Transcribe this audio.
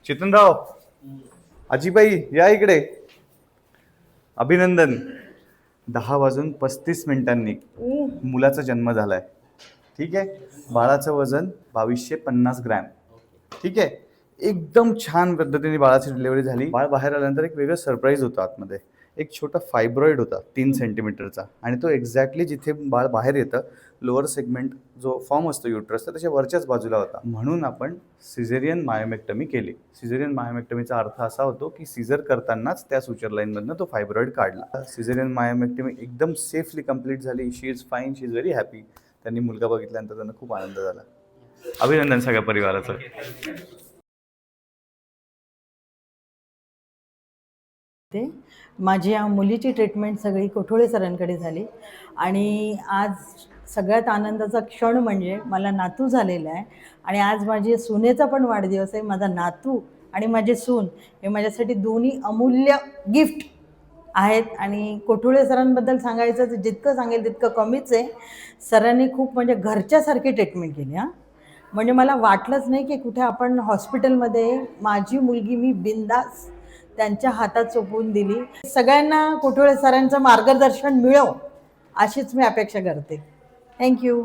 चेतनराव, अजिबाई या इकडे. अभिनंदन. 10:35 मुलाचा जन्म झालाय. ठीक आहे. बाळाचं वजन 2250 ग्रॅम. ठीक आहे. एकदम छान पद्धतीने बाळाची डिलिव्हरी झाली. बाळ बाहेर आल्यानंतर एक वेगळं सरप्राईज होतं आतमध्ये. एक छोटा फायब्रॉइड होता 3 सेंटीमीटरचा आणि तो एक्झॅक्टली जिथे बाळ बाहेर येतं लोअर सेगमेंट जो फॉर्म असतो युट्रसचा त्याच्या वरच्याच बाजूला होता. म्हणून आपण सिझेरियन मायोमेक्टमी केली. सिझेरियन मायोमेक्टमीचा अर्थ असा होतो की सिझर करतानाच त्या सुचर लाईनमधनं तो फायब्रॉइड काढला. सिझेरियन मायोमेक्टमी एकदम सेफली कंप्लीट झाली. She is fine, she is very happy. त्यांनी मुलगा बघितल्यानंतर त्यांना खूप आनंद झाला. अभिनंदन सगळ्या परिवाराचं. माझ्या मुलीची ट्रीटमेंट सगळी कोठोळे सरांकडे झाली आणि आज सगळ्यात आनंदाचा क्षण म्हणजे मला नातू झालेला आहे आणि आज माझी सुनेचा पण वाढदिवस आहे. माझा नातू आणि माझे सून हे माझ्यासाठी दोन्ही अमूल्य गिफ्ट आहेत आणि कोठोळे सरांबद्दल सांगायचं तर जितकं सांगेल तितकं कमीच आहे. सरांनी खूप म्हणजे घरच्यासारखी ट्रीटमेंट केली. म्हणजे मला वाटलंच नाही की कुठे आपण हॉस्पिटलमध्ये माझी मुलगी मी बिंदास त्यांच्या हातात सोपवून दिली. सगळ्यांना कोठोळे सरांचं मार्गदर्शन मिळो अशीच मी अपेक्षा करते. थँक्यू.